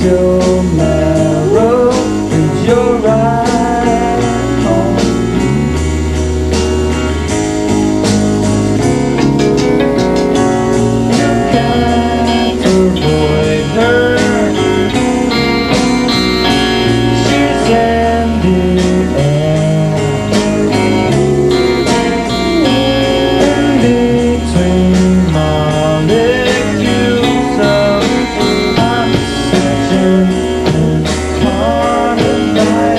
your marrow and your right home. You can't avoid her. She's in the air. In between molecules of oxygen and carbon dioxide.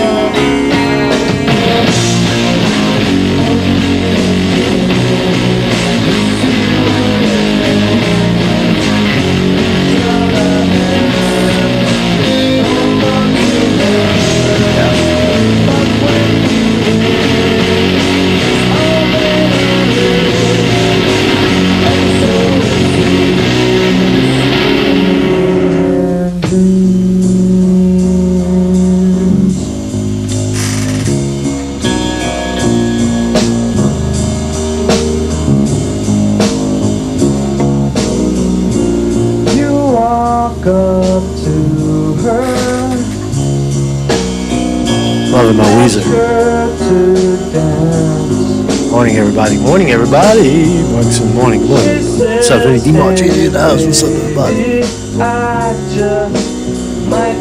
You walk up to her, Loving my Weezer. her to dance. Morning, everybody. Morning, everybody. Morning. What's up, Vinny D-March in the house? What's up, everybody?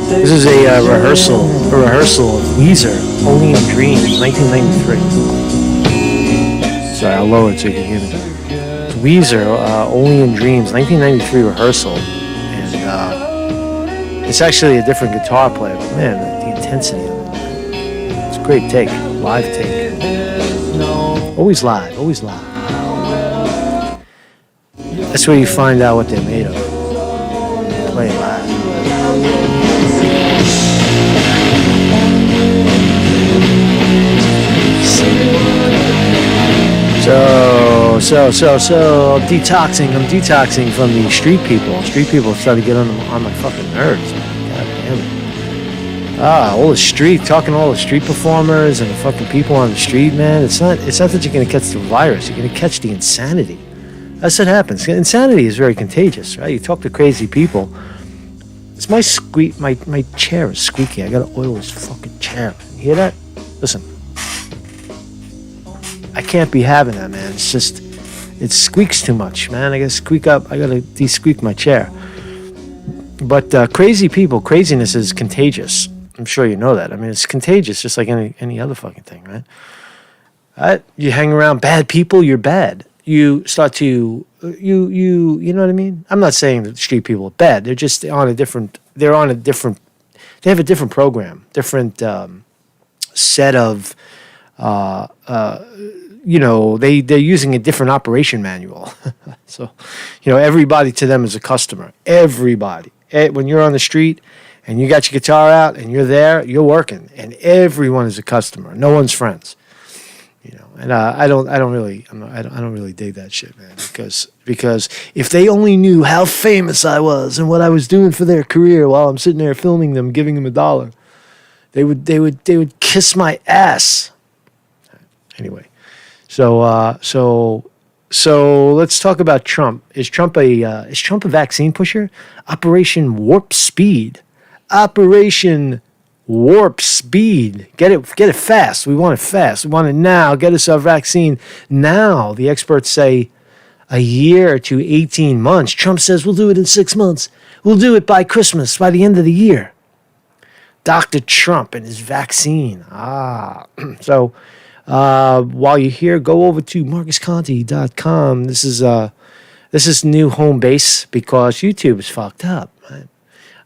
This is a rehearsal of Weezer, Only in Dreams, 1993. Sorry, I'll lower it so you can hear me. It's Weezer, Only in Dreams, 1993 rehearsal. And it's actually a different guitar player, but man, the intensity of it. It's a great take, live take. Always live. That's where you find out what they're made of. Play it live. So I'm detoxing from the street people. Street people have started to get on my fucking nerves, man. God damn it. All the street, talking to all the street performers and the fucking people on the street, man. It's not that you're gonna catch the virus, you're gonna catch the insanity. That's what happens. Insanity is very contagious, right? You talk to crazy people. It's my chair is squeaky. I gotta oil this fucking chair. You hear that? Listen. I can't be having that, man. It's just, it squeaks too much, man. I gotta squeak up. I gotta de-squeak my chair. But crazy people, craziness is contagious. I'm sure you know that. I mean, it's contagious, just like any other fucking thing, right? You hang around bad people, you're bad. You start to, you know what I mean? I'm not saying that street people are bad. They're just on a different, they have a different program, different set of, they're using a different operation manual. So, everybody to them is a customer. Everybody. When you're on the street and you got your guitar out and you're there, you're working, and everyone is a customer. No one's friends. And I don't really dig that shit, man. Because if they only knew how famous I was and what I was doing for their career while I'm sitting there filming them, giving them $1, they would kiss my ass. Anyway, so let's talk about Trump. Is Trump a vaccine pusher? Operation Warp Speed. Get it fast. We want it fast. We want it now. Get us our vaccine now. The experts say a year to 18 months. Trump says we'll do it in 6 months. We'll do it by Christmas, by the end of the year. Dr. Trump and his vaccine. So while you're here, go over to marcusconte.com. This is new home base because YouTube is fucked up. Right?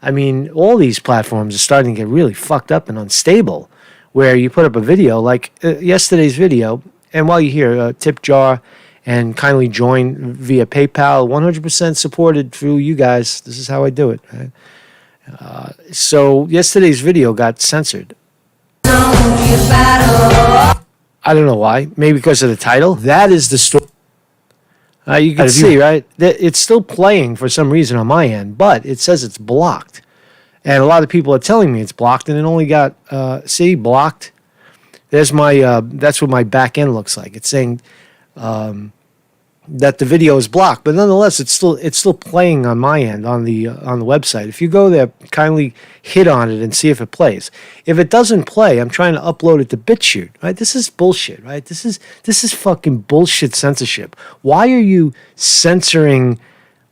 I mean, all these platforms are starting to get really fucked up and unstable, where you put up a video like yesterday's video, and while you're here, tip jar and kindly join via PayPal, 100% supported through you guys. This is how I do it. Right? So yesterday's video got censored. I don't know why. Maybe because of the title. That is the story. You can see, right? It's still playing for some reason on my end, but it says it's blocked. And a lot of people are telling me it's blocked, and it only got, blocked. There's my, that's what my back end looks like. It's saying, that the video is blocked, but nonetheless, it's still playing on my end on the website. If you go there, kindly hit on it and see if it plays. If it doesn't play, I'm trying to upload it to BitChute. Right? This is bullshit. Right? This is fucking bullshit censorship. Why are you censoring?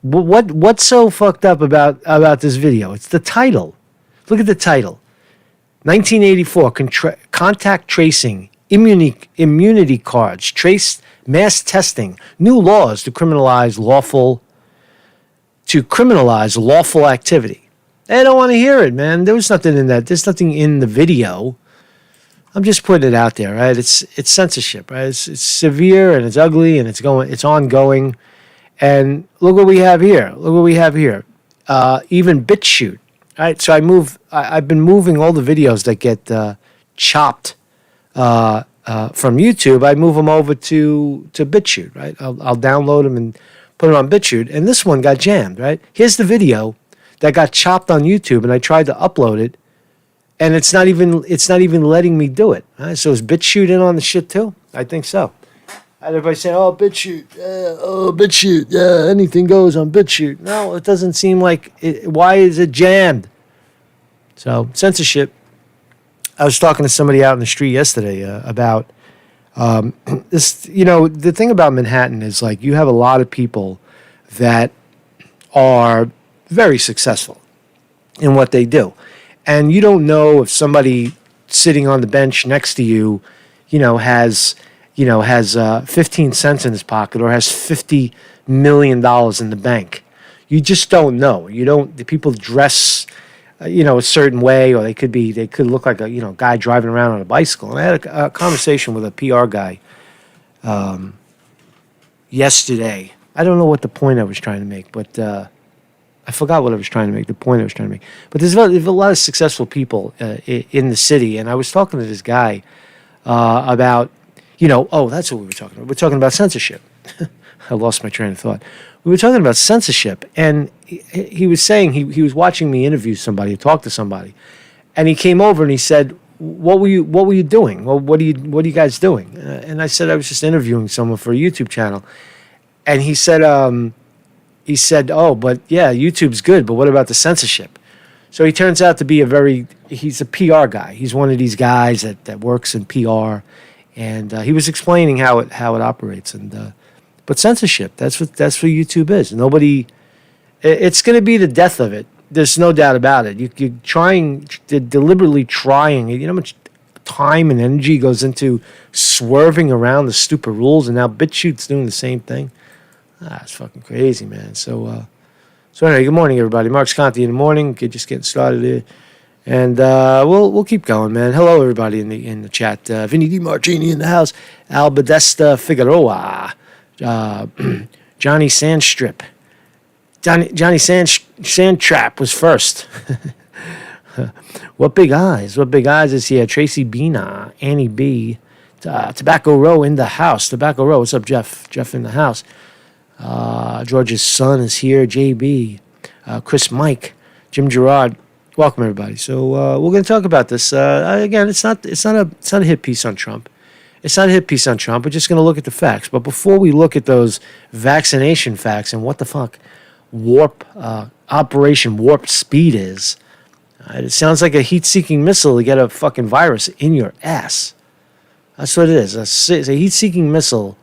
What's so fucked up about this video? It's the title. Look at the title. 1984 contact tracing immunity cards traced. Mass testing, new laws to criminalize lawful activity. They don't want to hear it, man. There was nothing in that. There's nothing in the video. I'm just putting it out there, right? It's censorship, right? It's severe and it's ugly and it's ongoing. And look what we have here. Even BitChute, right? So I've been moving all the videos that get chopped. From YouTube, I move them over to BitChute, right? I'll download them and put them on BitChute. And this one got jammed, right? Here's the video that got chopped on YouTube, and I tried to upload it, and it's not even letting me do it. Right? So is BitChute in on the shit too? I think so. And everybody saying, "Oh, BitChute, yeah, anything goes on BitChute." No, it doesn't seem like it. Why is it jammed? So censorship. I was talking to somebody out in the street yesterday about this. You know, the thing about Manhattan is like you have a lot of people that are very successful in what they do. And you don't know if somebody sitting on the bench next to you, has 15 cents in his pocket or has $50 million in the bank. You just don't know. The people dress a certain way, or they could look like a guy driving around on a bicycle. And I had a conversation with a PR guy yesterday. I don't know what the point I was trying to make, but I forgot what I was trying to make. The point I was trying to make. But there's a lot of successful people in the city, and I was talking to this guy about that's what we were talking about. We're talking about censorship. I lost my train of thought. We were talking about censorship, and he was saying he was watching me interview somebody, talk to somebody, and he came over and he said, "What were you doing? Well, what are you guys doing?" And I said I was just interviewing someone for a YouTube channel, and he said, "Oh, but yeah, YouTube's good, but what about the censorship?" So he turns out to be he's a PR guy. He's one of these guys that works in PR, and he was explaining how it operates. But censorship, that's what YouTube is. It's going to be the death of it. There's no doubt about it. You're deliberately trying. You know how much time and energy goes into swerving around the stupid rules, and now BitChute's doing the same thing. It's fucking crazy, man. So anyway, good morning, everybody. Mark's Conte in the morning. Just getting started here. And we'll keep going, man. Hello, everybody in the chat. Vinny DiMartini in the house. Al Bedesta Figueroa. Johnny Sandstrip. Johnny Sandtrap was first. What big eyes is here? Tracy Bina, Annie B, Tobacco Row in the house. Tobacco Row, what's up, Jeff? Jeff in the house. George's son is here. JB, Chris Mike, Jim Gerard. Welcome, everybody. So we're going to talk about this. Again, it's not a hit piece on Trump. It's not a hit piece on Trump. We're just going to look at the facts. But before we look at those vaccination facts and what the fuck Operation Warp Speed is, it sounds like a heat-seeking missile to get a fucking virus in your ass. That's what it is. It's a heat-seeking missile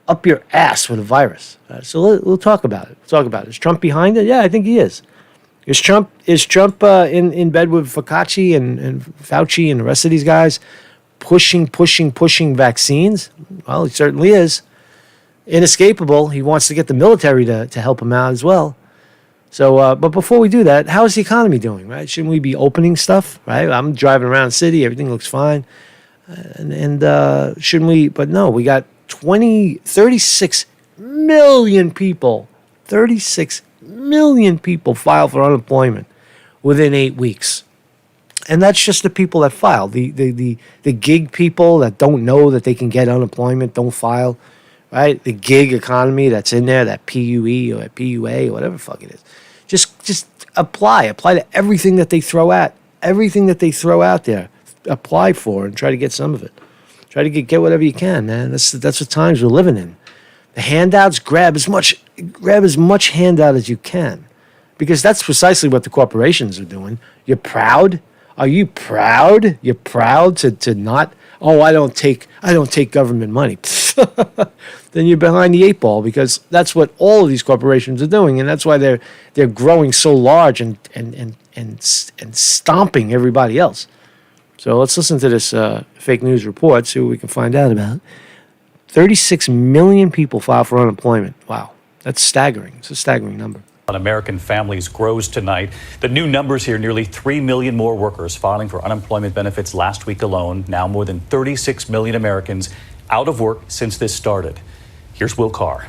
up your ass with a virus. So we'll talk about it. Is Trump behind it? Yeah, I think he is. Is Trump in bed with Fauci and Fauci and the rest of these guys? Pushing vaccines? Well, he certainly is. Inescapable. He wants to get the military to help him out as well. So, but before we do that, how is the economy doing, right? Shouldn't we be opening stuff, right? I'm driving around the city. Everything looks fine. And shouldn't we? But no, we got 36 million people. 36 million people filed for unemployment within 8 weeks. And that's just the people that file. The gig people that don't know that they can get unemployment don't file, right? The gig economy that's in there, that PUE or that PUA or whatever the fuck it is. Just apply to everything that they throw out. Everything that they throw out there, apply for and try to get some of it. Try to get whatever you can, man. That's what times we're living in. The handouts, grab as much handout as you can, because that's precisely what the corporations are doing. You're proud. Are you proud? You're proud to not. Oh, I don't take government money. Then you're behind the eight ball, because that's what all of these corporations are doing, and that's why they're growing so large and stomping everybody else. So let's listen to this fake news report, see what we can find out about. 36 million people file for unemployment. Wow, that's staggering. It's a staggering number. On American families grows tonight. The new numbers here, nearly 3 million more workers filing for unemployment benefits last week alone. Now more than 36 million Americans out of work since this started. Here's Will Carr.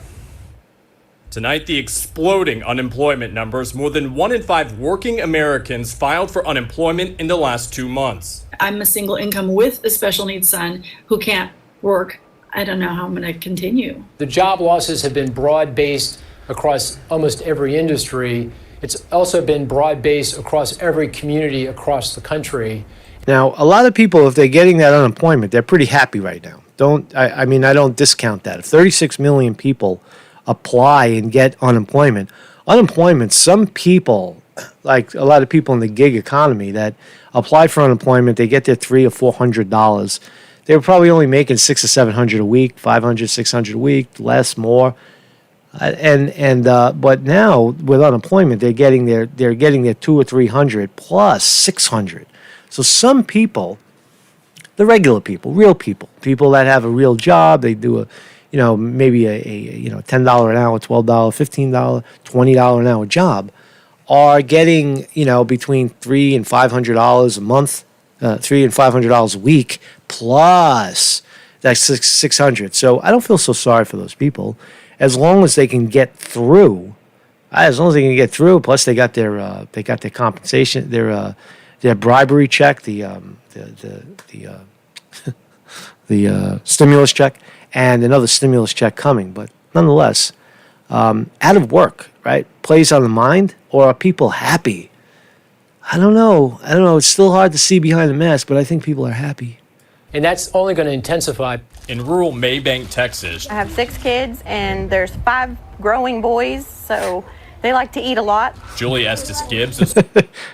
Tonight, the exploding unemployment numbers. More than 1 in 5 working Americans filed for unemployment in the last 2 months. I'm a single income with a special needs son who can't work. I don't know how I'm going to continue. The job losses have been broad-based across almost every industry. It's also been broad-based across every community across the country. Now, a lot of people, if they're getting that unemployment, they're pretty happy right now. I don't discount that. If 36 million people apply and get unemployment, some people, like a lot of people in the gig economy that apply for unemployment, they get their $300 or $400. They were probably only making $600 or $700 a week, $500, $600 a week, less, more. But now with unemployment, they're getting their $200 or $300 plus $600. So some people, the regular people, real people that have a real job, they do maybe a $10 an hour, $12, $15, $20 an hour job, are getting between $300 and $500 a month, $300 and $500 a week, plus that's $600. So I don't feel so sorry for those people, as long as they can get through. Plus they got their compensation, their bribery check, the stimulus check, and another stimulus check coming. But nonetheless, out of work, right, plays on the mind, or are people happy? I don't know. It's still hard to see behind the mask, but I think people are happy. And that's only going to intensify. In rural Maybank, Texas, I have 6 kids, and there's 5 growing boys, so they like to eat a lot. Julie Estes Gibbs, a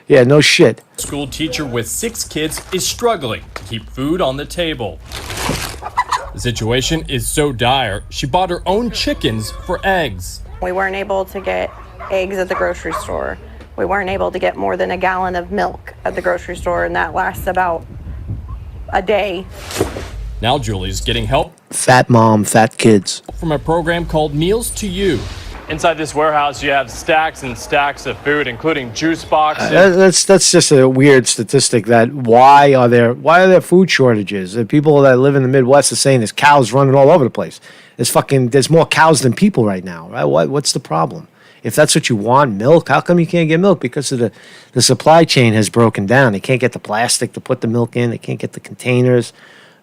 Yeah, no shit. school teacher with 6 kids, is struggling to keep food on the table. The situation is so dire, she bought her own chickens for eggs. We weren't able to get eggs at the grocery store. We weren't able to get more than a gallon of milk at the grocery store, and that lasts about a day. Now Julie's getting help Fat mom, fat kids. from a program called Meals to You. Inside this warehouse, you have stacks and stacks of food, including juice boxes. That's just a weird statistic. That why are there food shortages? The people that live in the Midwest are saying there's cows running all over the place. There's more cows than people right now. Right? What's the problem? If that's what you want, milk, how come you can't get milk? Because of the supply chain has broken down. They can't get the plastic to put the milk in. They can't get the containers.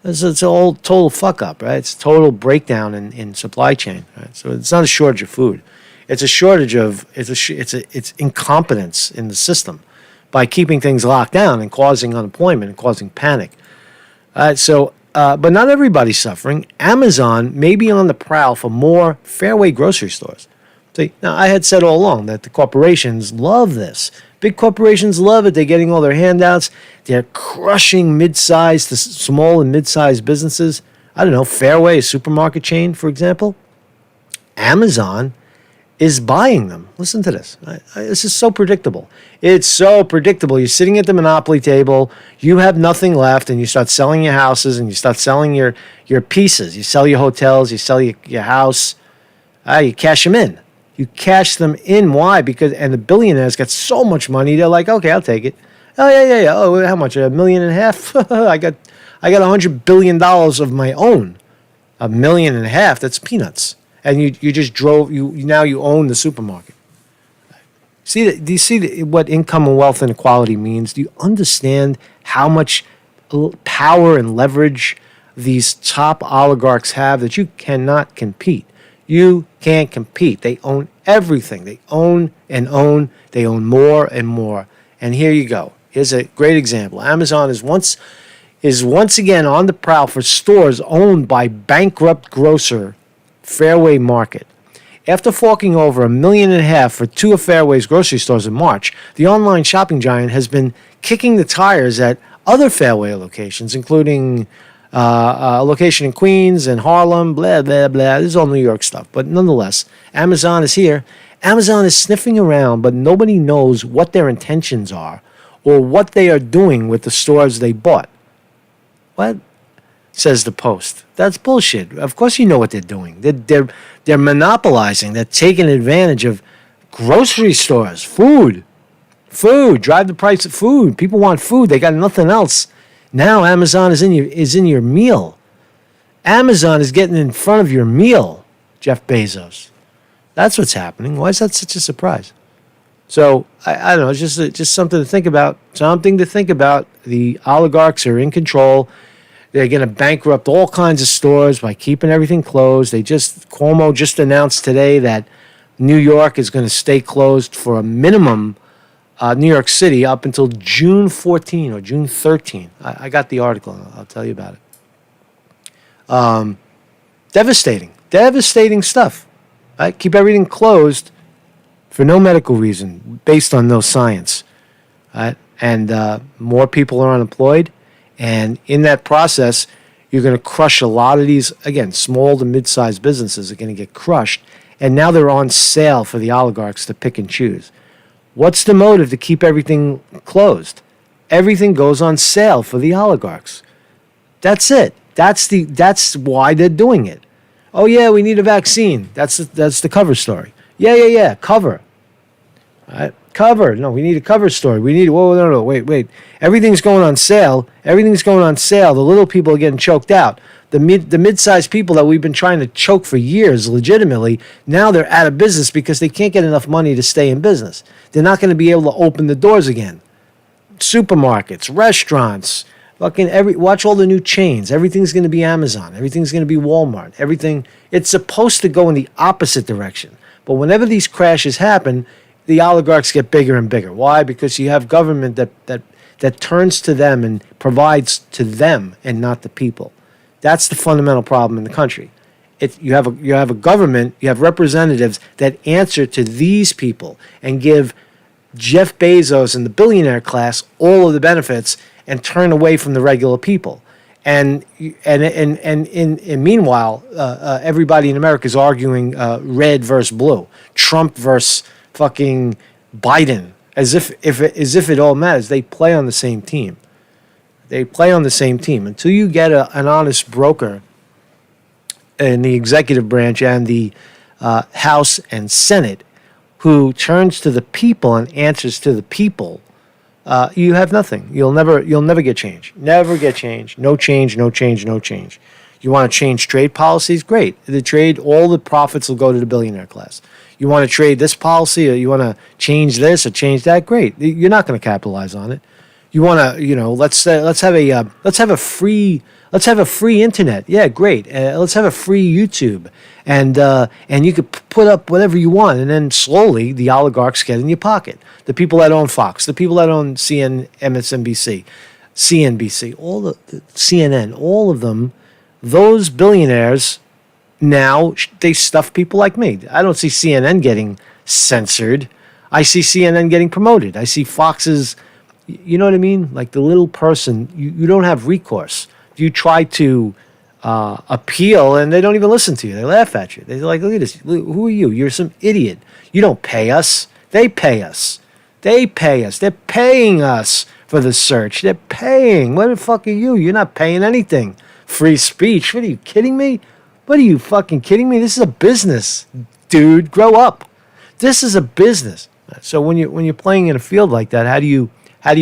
It's a whole total fuck up, right? It's a total breakdown in supply chain. Right? So it's not a shortage of food. It's a shortage of it's incompetence in the system by keeping things locked down and causing unemployment and causing panic. But not everybody's suffering. Amazon may be on the prowl for more fairway grocery stores. See, now I had said all along that the corporations love this. Big corporations love it. They're getting all their handouts. They're crushing mid-sized, small and mid-sized businesses. I don't know, Fairway, a supermarket chain, for example. Amazon is buying them. Listen to this. This is so predictable. It's so predictable. You're sitting at the Monopoly table. You have nothing left, and you start selling your houses, and you start selling your pieces. You sell your hotels. You sell your house. You cash them in. You cash them in. Why? Because the billionaires got so much money. They're like, okay, I'll take it. Oh yeah. Oh, how much? $1.5 million? I got $100 billion of my own. $1.5 million. That's peanuts. And you just drove. Now you own the supermarket. Do you see what income and wealth inequality means? Do you understand how much power and leverage these top oligarchs have that you cannot compete? You can't compete. They own everything. They own and own. They own more and more. And here you go. Here's a great example. Amazon is once again on the prowl for stores owned by bankrupt grocer Fairway Market. After forking over $1.5 million for two of Fairway's grocery stores in March, the online shopping giant has been kicking the tires at other Fairway locations, including a location in Queens and Harlem, blah, blah, blah. This is all New York stuff. But nonetheless, Amazon is here. Amazon is sniffing around, but nobody knows what their intentions are or what they are doing with the stores they bought. What? Says the Post. That's bullshit. Of course you know what they're doing. They're monopolizing. They're taking advantage of grocery stores. Food. Drive the price of food. People want food. They got nothing else. Now Amazon is in your meal. Amazon is getting in front of your meal, Jeff Bezos. That's what's happening. Why is that such a surprise? So I don't know. It's just something to think about. Something to think about. The oligarchs are in control. They're going to bankrupt all kinds of stores by keeping everything closed. Cuomo just announced today that New York is going to stay closed for a minimum, New York City, up until June 14 or June 13. I got the article. I'll tell you about it. Devastating stuff. Right? Keep everything closed for no medical reason, based on no science. Right? And more people are unemployed. And in that process, you're going to crush a lot of these, again, small to mid-sized businesses are going to get crushed. And now they're on sale for the oligarchs to pick and choose. What's the motive to keep everything closed? Everything goes on sale for the oligarchs. That's it. That's why they're doing it. Oh yeah, we need a vaccine. That's the cover story. Yeah. Cover. All right. Cover. No, we need a cover story. We need. Whoa, no. Wait. Everything's going on sale. The little people are getting choked out. The mid-sized people that we've been trying to choke for years, legitimately, now they're out of business because they can't get enough money to stay in business. They're not going to be able to open the doors again. Supermarkets, restaurants, watch all the new chains. Everything's going to be Amazon. Everything's going to be Walmart. Everything. It's supposed to go in the opposite direction. But whenever these crashes happen, the oligarchs get bigger and bigger. Why? Because you have government that turns to them and provides to them and not the people. That's the fundamental problem in the country. You have a government, you have representatives that answer to these people and give Jeff Bezos and the billionaire class all of the benefits and turn away from the regular people. And meanwhile, everybody in America is arguing red versus blue, Trump versus fucking Biden, as if it all matters. They play on the same team. Until you get an honest broker in the executive branch and the House and Senate who turns to the people and answers to the people, you have nothing. You'll never get change. Never get change. No change. You want to change trade policies? Great. All the profits will go to the billionaire class. You want to trade this policy, or you want to change this or change that? Great. You're not going to capitalize on it. You want to, let's have a free internet. Yeah, great. Let's have a free YouTube, and you could put up whatever you want, and then slowly the oligarchs get in your pocket. The people that own Fox, the people that own MSNBC, CNBC, CNN, all of them, those billionaires. Now they stuff people like me. I don't see CNN getting censored. I see CNN getting promoted. I see Fox's, you know what I mean? Like the little person, you don't have recourse. You try to appeal and they don't even listen to you. They laugh at you. They're like, look at this. Who are you? You're some idiot. You don't pay us. They pay us. They're paying us for the search. They're paying. What the fuck are you? You're not paying anything. Free speech. What are you kidding me? What are you fucking kidding me? This is a business, dude. Grow up. This is a business. So when you're playing in a field like that, how do you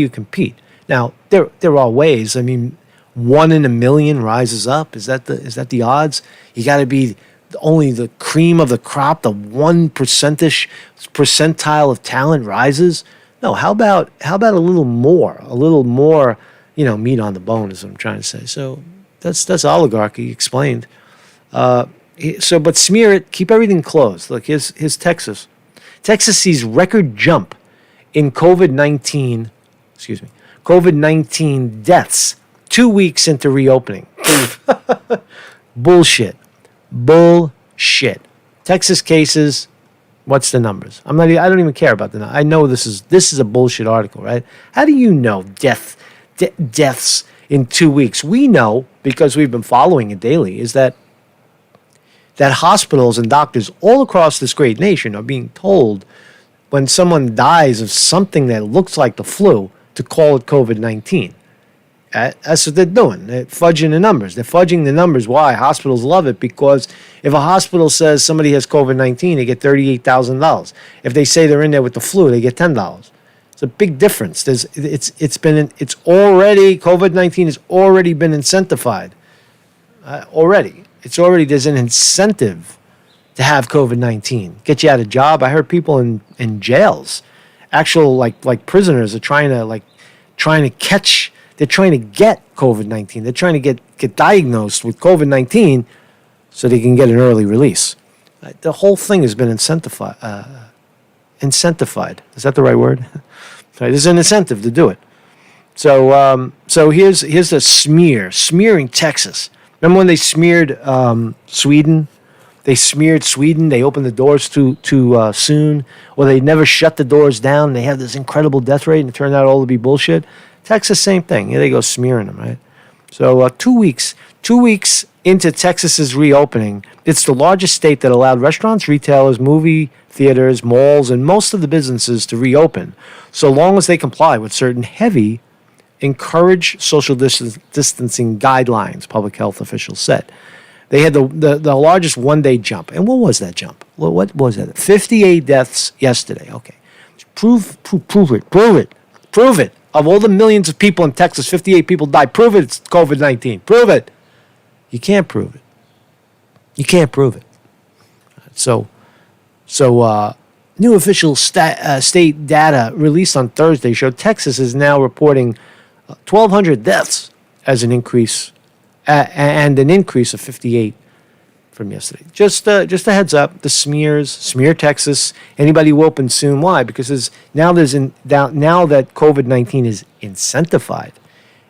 compete? Now there are ways. I mean, 1 in a million rises up. Is that the odds? You got to be only the cream of the crop. The 1% of talent rises. No. How about a little more? A little more. Meat on the bone is what I'm trying to say. So that's oligarchy explained. But smear it, keep everything closed. Look, here's Texas. Texas sees record jump in COVID-19 deaths 2 weeks into reopening. Bullshit. shit. Texas cases, what's the numbers? I don't even care about the numbers. I know this is a bullshit article, right? How do you know deaths in 2 weeks? We know, because we've been following it daily, is that hospitals and doctors all across this great nation are being told when someone dies of something that looks like the flu to call it COVID-19. That's what they're doing. They're fudging the numbers. They're fudging the numbers. Why? Hospitals love it, because if a hospital says somebody has COVID-19, they get $38,000. If they say they're in there with the flu, they get $10. It's a big difference. COVID-19 has already been incentivized. There's an incentive to have COVID-19. Get you out of job. I heard people in jails, actual like prisoners are trying to catch. They're trying to get COVID-19. They're trying to get diagnosed with COVID-19 so they can get an early release. The whole thing has been incentivized. Is that the right word? Right, there's an incentive to do it. So here's the smearing Texas. Remember when they smeared Sweden? They smeared Sweden. They opened the doors too soon, or they never shut the doors down. They had this incredible death rate, and it turned out all to be bullshit. Texas, same thing. Here they go smearing them, right? So 2 weeks into Texas's reopening, it's the largest state that allowed restaurants, retailers, movie theaters, malls, and most of the businesses to reopen, so long as they comply with certain heavy, encourage social distancing guidelines, public health officials said. They had the largest one-day jump. And what was that jump? What was that? 58 deaths yesterday. Okay. Prove it. Of all the millions of people in Texas, 58 people died. Prove it, it's COVID-19. Prove it. You can't prove it. So new official state data released on Thursday showed Texas is now reporting 1,200 deaths as an increase, and an increase of 58 from yesterday. Just a heads up, the smear Texas. Anybody will open soon. Why? Because now that COVID-19 is incentivized.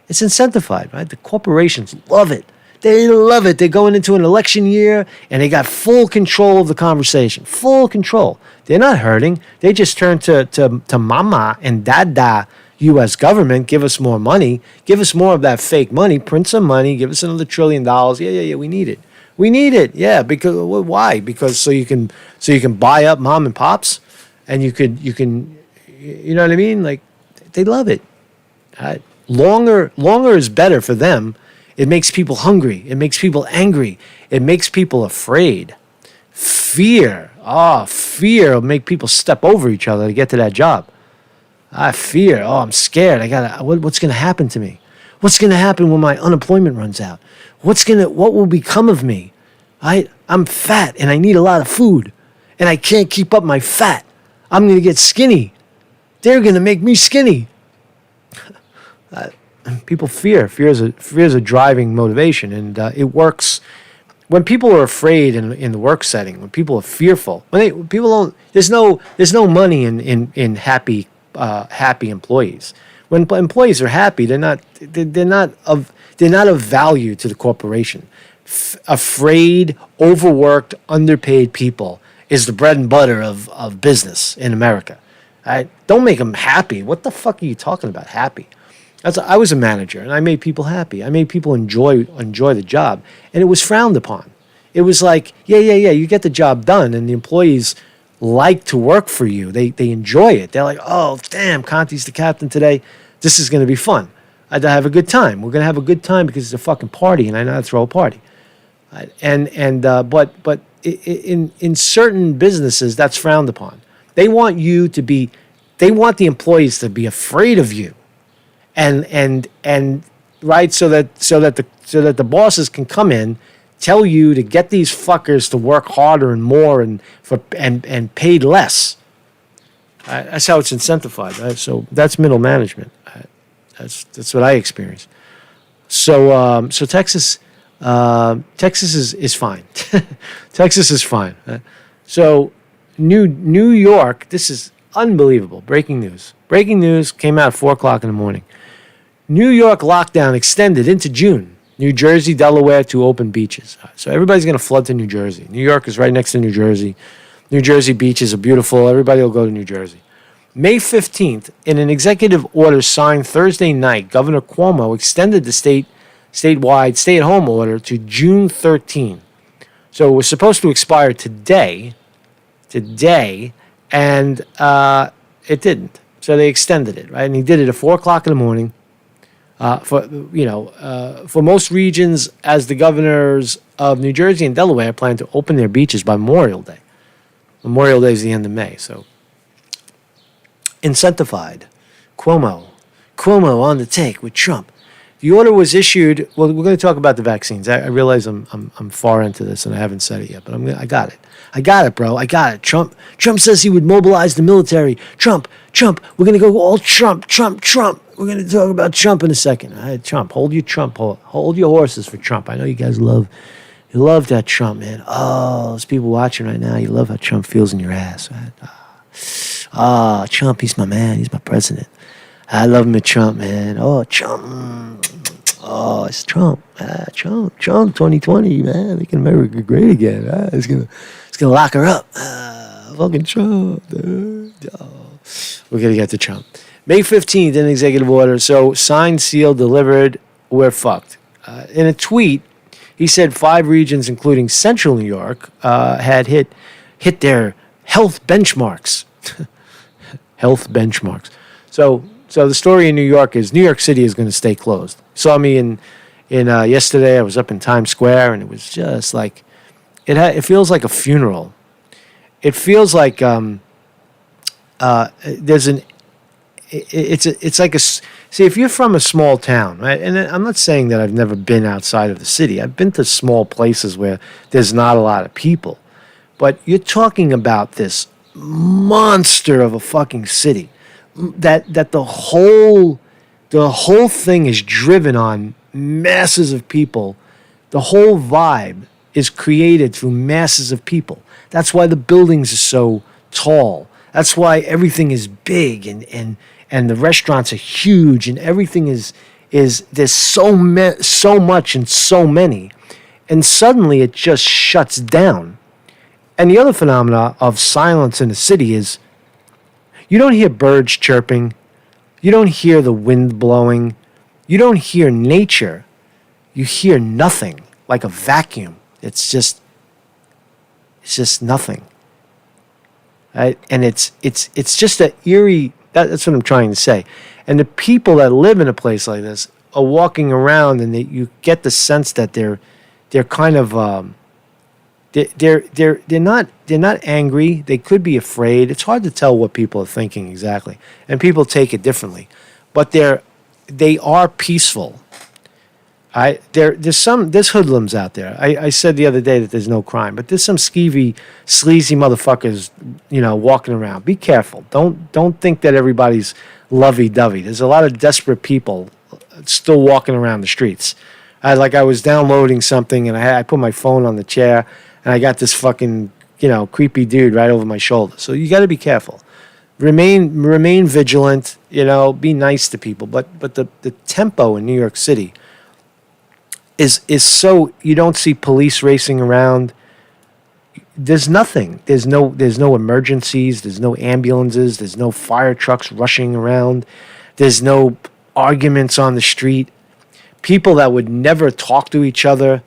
It's incentivized, right? The corporations love it. They love it. They're going into an election year, and they got full control of the conversation. Full control. They're not hurting. They just turn to mama and dada, U.S. government, give us more money. Give us more of that fake money. Print some money. Give us another $1 trillion. Yeah. We need it. Yeah. Because why? Because so you can buy up mom and pops, and you know what I mean? Like, they love it. Longer is better for them. It makes people hungry. It makes people angry. It makes people afraid. Fear will make people step over each other to get to that job. Fear. I'm scared. What's going to happen to me? What's going to happen when my unemployment runs out? What will become of me? I'm fat and I need a lot of food, and I can't keep up my fat. I'm going to get skinny. They're going to make me skinny. People fear. Fear is a driving motivation, and it works when people are afraid in the work setting. When people are fearful, there's no money in happy employees. When employees are happy, they're not of value to the corporation. Afraid, overworked, underpaid people is the bread and butter of business in America. Don't make them happy. What the fuck are you talking about? Happy? I was a manager, and I made people happy. I made people enjoy the job, and it was frowned upon. It was like, yeah, you get the job done, and the employees like to work for you. They enjoy it. They're like, oh, damn, Conte's the captain today. This is going to be fun. I have a good time. We're going to have a good time because it's a fucking party, and I know how to throw a party. But in certain businesses, that's frowned upon. They want the employees to be afraid of you. And right, so that the bosses can come in, tell you to get these fuckers to work harder and more and paid less. That's how it's incentivized. Right? So that's middle management. That's what I experienced. So Texas is fine. Texas is fine. So New York. This is unbelievable. Breaking news. Breaking news came out at 4:00 in the morning. New York lockdown extended into June. New Jersey, Delaware to open beaches. So everybody's going to flood to New Jersey. New York is right next to New Jersey. New Jersey beaches are beautiful. Everybody will go to New Jersey. May 15th, in an executive order signed Thursday night, Governor Cuomo extended the statewide stay-at-home order to June 13. So it was supposed to expire today, and it didn't. So they extended it, right? And he did it at 4 o'clock in the morning. For most regions, as the governors of New Jersey and Delaware plan to open their beaches by Memorial Day. Memorial Day is the end of May, so incentivized. Cuomo on the take with Trump. The order was issued. Well, we're going to talk about the vaccines. I realize I'm far into this and I haven't said it yet, but I got it. I got it, bro. I got it. Trump says he would mobilize the military. Trump. We're going to go all Trump. We're going to talk about Trump in a second. All right, Trump. Hold your Trump. Hold your horses for Trump. I know you guys love that Trump, man. Oh, there's people watching right now. You love how Trump feels in your ass, right? Trump, he's my man. He's my president. I love me, Trump, man. Oh, Trump. Oh, it's Trump. Trump 2020, man. Making America great again. It's gonna lock her up. Fucking Trump, dude. Oh. We're gonna get to Trump. May 15th, an executive order. So signed, sealed, delivered. We're fucked. In a tweet, he said 5 regions, including Central New York, had hit their health benchmarks. Health benchmarks. So the story in New York is New York City is going to stay closed. Saw me in yesterday. I was up in Times Square, and it was just like it feels like a funeral. It feels like there's an. It's like a. See, if you're from a small town, right? And I'm not saying that I've never been outside of the city. I've been to small places where there's not a lot of people, but you're talking about this monster of a fucking city. That the whole thing is driven on masses of people. The whole vibe is created through masses of people. That's why the buildings are so tall. That's why everything is big and the restaurants are huge and everything is there's so much and so many, and suddenly it just shuts down. And the other phenomena of silence in the city is you don't hear birds chirping. You don't hear the wind blowing. You don't hear nature. You hear nothing, like a vacuum. It's just nothing. Right? And it's just an eerie, that's what I'm trying to say. And the people that live in a place like this are walking around, and you get the sense that they're kind of they're not angry. They could be afraid. It's hard to tell what people are thinking exactly, and people take it differently. But they are peaceful. There's hoodlums out there. I said the other day that there's no crime, but there's some skeevy, sleazy motherfuckers, walking around. Be careful. Don't think that everybody's lovey-dovey. There's a lot of desperate people still walking around the streets. I was downloading something, and I put my phone on the chair, and I got this fucking, creepy dude right over my shoulder. So you got to be careful. Remain vigilant. Be nice to people. But the tempo in New York City is so, you don't see police racing around. There's nothing. There's no emergencies. There's no ambulances. There's no fire trucks rushing around. There's no arguments on the street. People that would never talk to each other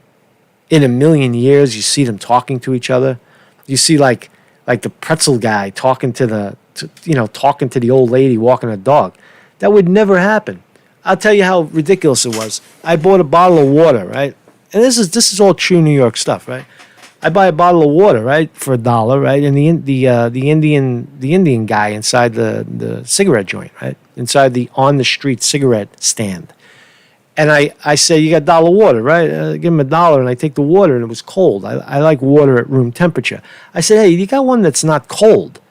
in a million years, you see them talking to each other. You see like the pretzel guy talking to the old lady walking a dog. That would never happen. I'll tell you how ridiculous it was. I bought a bottle of water, right? And this is all true New York stuff, right? I buy a bottle of water, right, for $1, right? And the Indian guy inside the cigarette joint, right, inside the on the street cigarette stand. And I say, you got $1 water, right? Give him $1, and I take the water, and it was cold. I like water at room temperature. I said, hey, you got one that's not cold?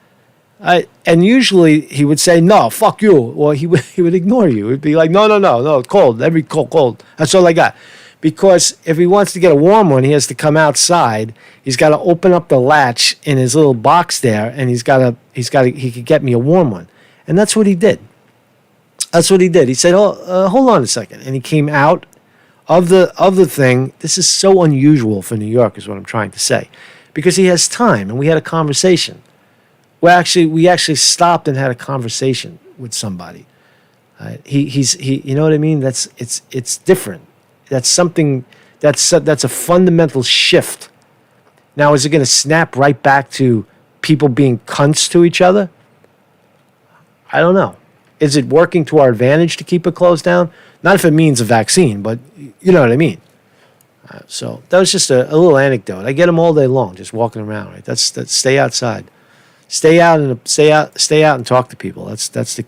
And usually he would say, no, fuck you. Or he would ignore you. He'd be like, no, cold. Every cold. That's all I got. Because if he wants to get a warm one, he has to come outside. He's got to open up the latch in his little box there, and he could get me a warm one. And that's what he did. He said, hold on a second. And he came out of the thing. This is so unusual for New York, is what I'm trying to say, because he has time, and we had a conversation. We actually stopped and had a conversation with somebody. He's you know what I mean? It's different. That's something that's a fundamental shift. Now, is it going to snap right back to people being cunts to each other? I don't know. Is it working to our advantage to keep it closed down? Not if it means a vaccine, but you know what I mean. So that was just a little anecdote. I get them all day long, just walking around. Right? That's stay outside, stay out and talk to people. That's the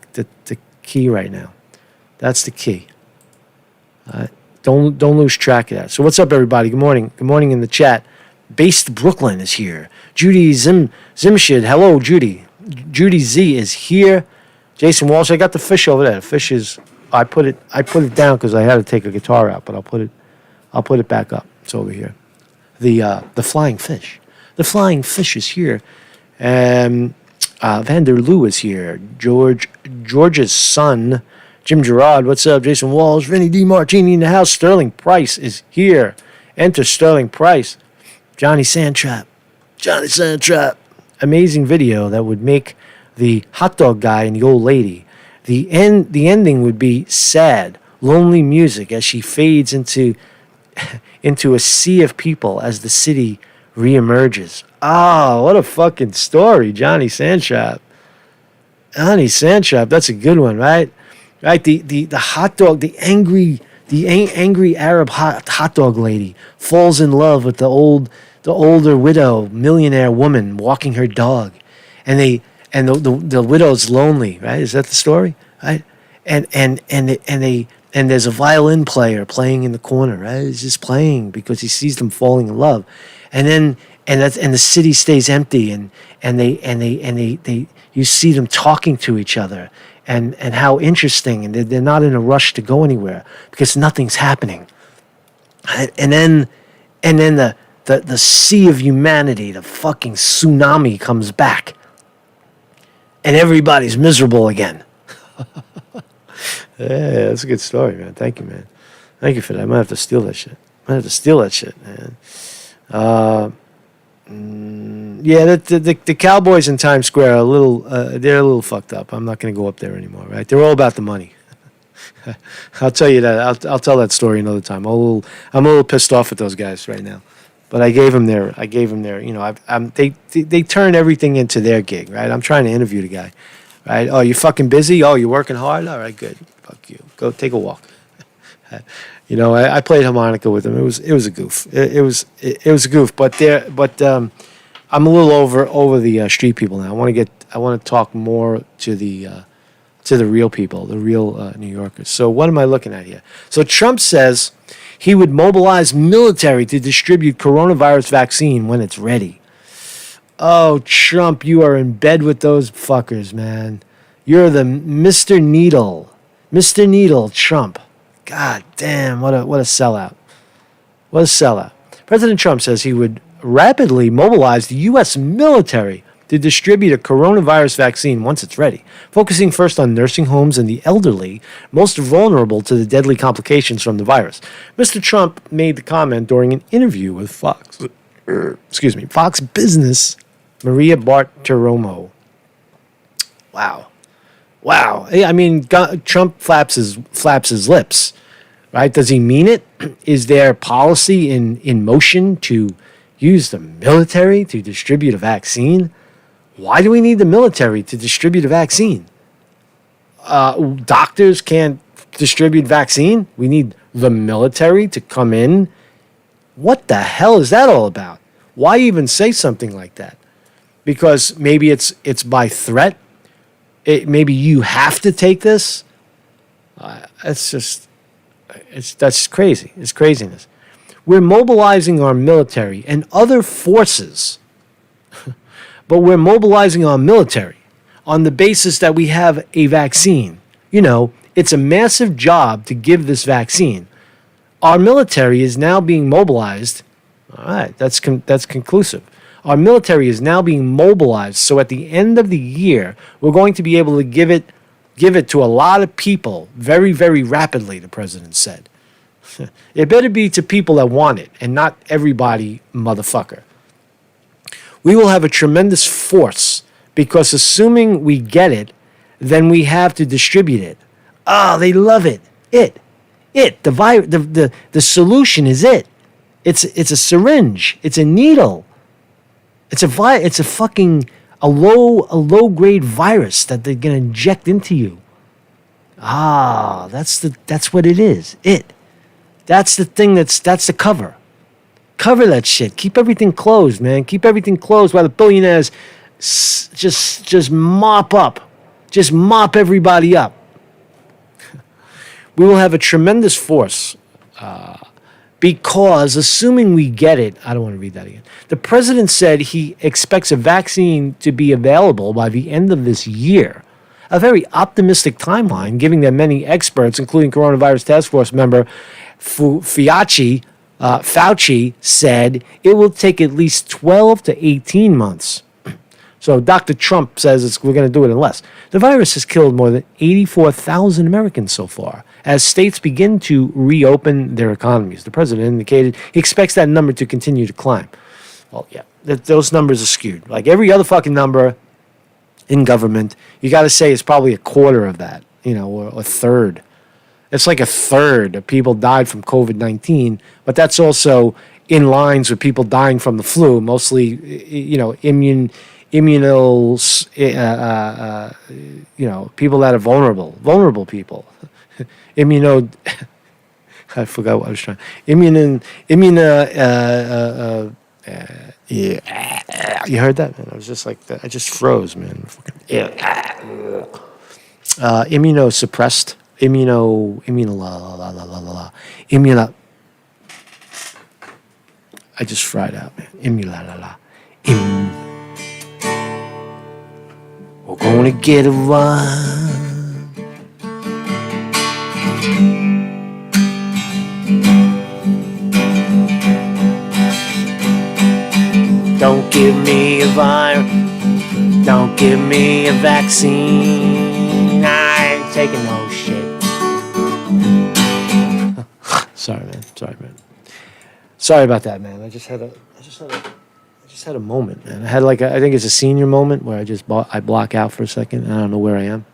key right now. That's the key. Don't lose track of that. So what's up, everybody? Good morning. Good morning in the chat. Based Brooklyn is here. Judy Zimshid. Hello, Judy. Judy Z is here. Jason Walsh. I got the fish over there. The fish is. I put it down because I had to take a guitar out, but I'll put it back up. It's over here. The flying fish. The flying fish is here. Vanderloo is here. George's son, Jim Gerard. What's up? Jason Walsh. Vinny D. Martini in the house. Sterling Price is here. Enter Sterling Price. Johnny Sandtrap. Johnny Sandtrap. Amazing video that would make the hot dog guy and the old lady. The ending would be sad, lonely music as she fades into a sea of people as the city reemerges. Oh, what a fucking story, Johnny Sandtrap. Johnny Sandtrap, that's a good one, right? Right, the hot dog, the angry Arab hot dog lady falls in love with the older widow millionaire woman walking her dog, and the widow's lonely, right? Is that the story, right? And there's a violin player playing in the corner, right? He's just playing because he sees them falling in love, and the city stays empty, and they you see them talking to each other, and how interesting, and they're not in a rush to go anywhere because nothing's happening, and then the sea of humanity, the fucking tsunami comes back, and everybody's miserable again. Yeah, that's a good story, man. Thank you, man. Thank you for that. I might have to steal that shit. Man. Yeah, the Cowboys in Times Square are they're a little fucked up. I'm not going to go up there anymore, right? They're all about the money. I'll tell you that. I'll tell that story another time. I'm a little pissed off at those guys right now. But I gave them their, you know, they turn everything into their gig, right? I'm trying to interview the guy, right? Oh, you fucking busy? Oh, you working hard? All right, good. Fuck you. Go take a walk. You know, I played harmonica with him. It was a goof. It was a goof. But I'm a little over the street people now. I want to talk more to the real people, the real New Yorkers. So what am I looking at here? So Trump says he would mobilize military to distribute coronavirus vaccine when it's ready. Oh, Trump, you are in bed with those fuckers, man. You're the Mr. Needle. Mr. Needle, Trump. God damn, what a sellout. What a sellout. President Trump says he would rapidly mobilize the U.S. military to distribute a coronavirus vaccine once it's ready, focusing first on nursing homes and the elderly, most vulnerable to the deadly complications from the virus. Mr. Trump made the comment during an interview with Fox Business, Maria Bartiromo. Wow. I mean, Trump flaps his lips, right? Does he mean it? Is there policy in motion to use the military to distribute a vaccine? Why do we need the military to distribute a vaccine? Doctors can't distribute vaccine. We need the military to come in. What the hell is that all about? Why even say something like that? Because maybe it's by threat. Maybe you have to take this. That's crazy. It's craziness. We're mobilizing our military and other forces, but we're mobilizing our military on the basis that we have a vaccine. You know, it's a massive job to give this vaccine. Our military is now being mobilized. All right, that's conclusive. Our military is now being mobilized, so at the end of the year, we're going to be able to give it to a lot of people very, very rapidly, the president said. It better be to people that want it and not everybody, motherfucker. We will have a tremendous force because assuming we get it, then we have to distribute it. Oh, they love it. The solution is it. It's a syringe. It's a needle. It's a low grade virus that they're gonna inject into you. Ah, that's what it is. That's the thing. That's the cover. Cover that shit. Keep everything closed, man. Keep everything closed while the billionaires just mop everybody up. We will have a tremendous force because, assuming we get it, I don't want to read that again. The president said he expects a vaccine to be available by the end of this year. A very optimistic timeline, given that many experts, including coronavirus task force member Fauci, said it will take at least 12 to 18 months. So Dr. Trump says we're going to do it in less. The virus has killed more than 84,000 Americans so far as states begin to reopen their economies. The president indicated he expects that number to continue to climb. Well, yeah, those numbers are skewed. Like every other fucking number in government, you got to say it's probably a quarter of that, or a third. It's like a third of people died from COVID-19, but that's also in lines with people dying from the flu, mostly, people that are vulnerable people. I forgot what I was trying. You heard that, man? I was just like that. I just froze, man. Immunosuppressed. I just fried out, man. We're gonna get a run. Don't give me a virus. Don't give me a vaccine. I ain't taking no shit. Sorry, man. Sorry about that, man. I just had a moment, man. I had I think it's a senior moment where I block out for a second and I don't know where I am.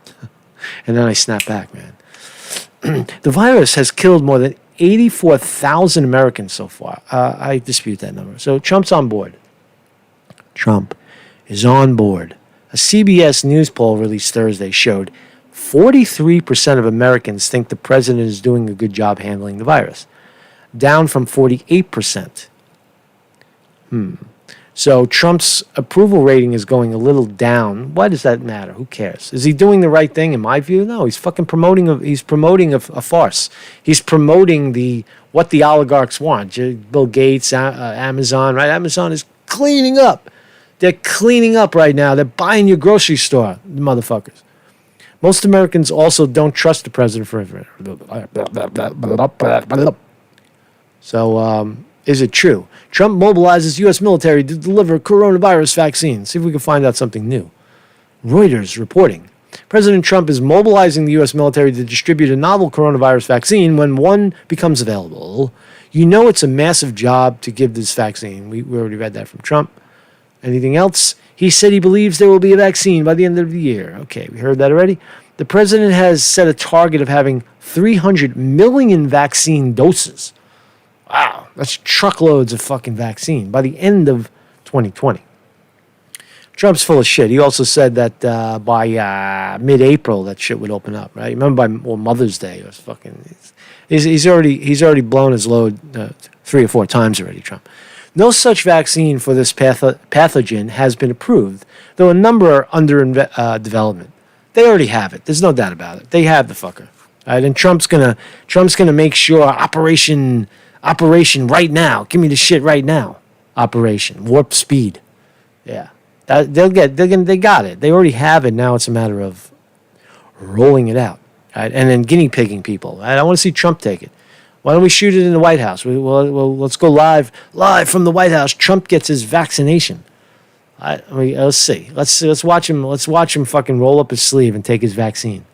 And then I snap back, man. The virus has killed more than 84,000 Americans so far. I dispute that number. So Trump's on board. Trump is on board. A CBS News poll released Thursday showed 43% of Americans think the president is doing a good job handling the virus, down from 48%. So Trump's approval rating is going a little down. Why does that matter? Who cares? Is he doing the right thing? In my view, no. He's fucking promoting a farce. He's promoting what the oligarchs want. Bill Gates, Amazon, right? Amazon is cleaning up. They're cleaning up right now. They're buying your grocery store, the motherfuckers. Most Americans also don't trust the president for everything. So, is it true? Trump mobilizes U.S. military to deliver coronavirus vaccine. See if we can find out something new. Reuters reporting. President Trump is mobilizing the U.S. military to distribute a novel coronavirus vaccine when one becomes available. You know it's a massive job to give this vaccine. We already read that from Trump. Anything else? He said he believes there will be a vaccine by the end of the year. Okay, we heard that already. The president has set a target of having 300 million vaccine doses. Wow, that's truckloads of fucking vaccine by the end of 2020. Trump's full of shit. He also said that by mid-April that shit would open up, right? Remember by Mother's Day, it was fucking. He's already blown his load 3 or 4 times already. Trump. No such vaccine for this pathogen has been approved, though a number are under development. They already have it. There's no doubt about it. They have the fucker. Right? And Trump's gonna make sure Operation right now. Give me the shit right now. Operation Warp Speed. Yeah, they got it. They already have it. Now it's a matter of rolling it out, right? And then guinea pigging people. Right? I want to see Trump take it. Why don't we shoot it in the White House? Well, let's go live from the White House. Trump gets his vaccination. Let's see. Let's watch him. Let's watch him fucking roll up his sleeve and take his vaccine.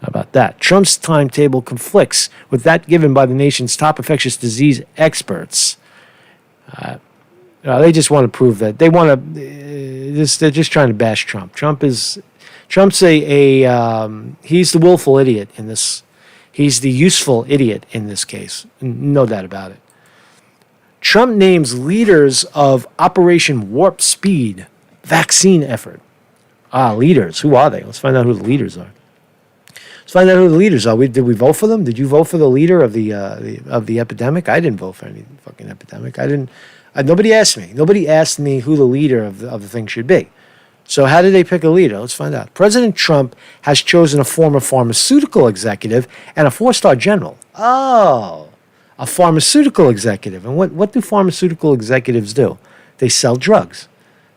How about that? Trump's timetable conflicts with that given by the nation's top infectious disease experts. They just want to prove that they want to. They're just trying to bash Trump. Trump's he's the willful idiot in this. He's the useful idiot in this case. No doubt about it. Trump names leaders of Operation Warp Speed vaccine effort. Leaders. Who are they? Let's find out who the leaders are. Did we vote for them? Did you vote for the leader of the epidemic? I didn't vote for any fucking epidemic. Nobody asked me. Nobody asked me who the leader of the thing should be. So how did they pick a leader? Let's find out. President Trump has chosen a former pharmaceutical executive and a 4-star general. Oh, a pharmaceutical executive. And what do pharmaceutical executives do? They sell drugs.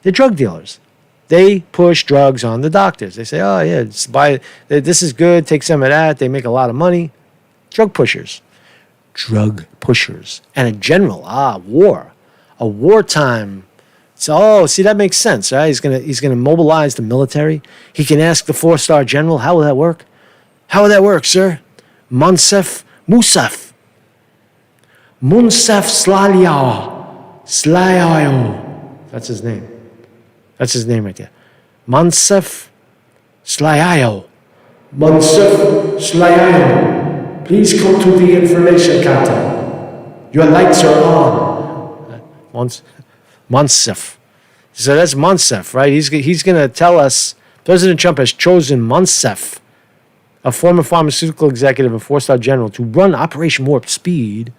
They're drug dealers. They push drugs on the doctors. They say, oh, yeah, this is good, take some of that. They make a lot of money. Drug pushers. And a general, war. A wartime. So, see, that makes sense, right? He's gonna mobilize the military. He can ask the 4-star general, how will that work? How will that work, sir? Munsef Slayayo. That's his name. That's his name right there. Munsef Slayayo. Please come to the information counter. Your lights are on. Munsef. So that's Munsef, right? He's going to tell us President Trump has chosen Munsef, a former pharmaceutical executive and 4-star general, to run Operation Warp Speed,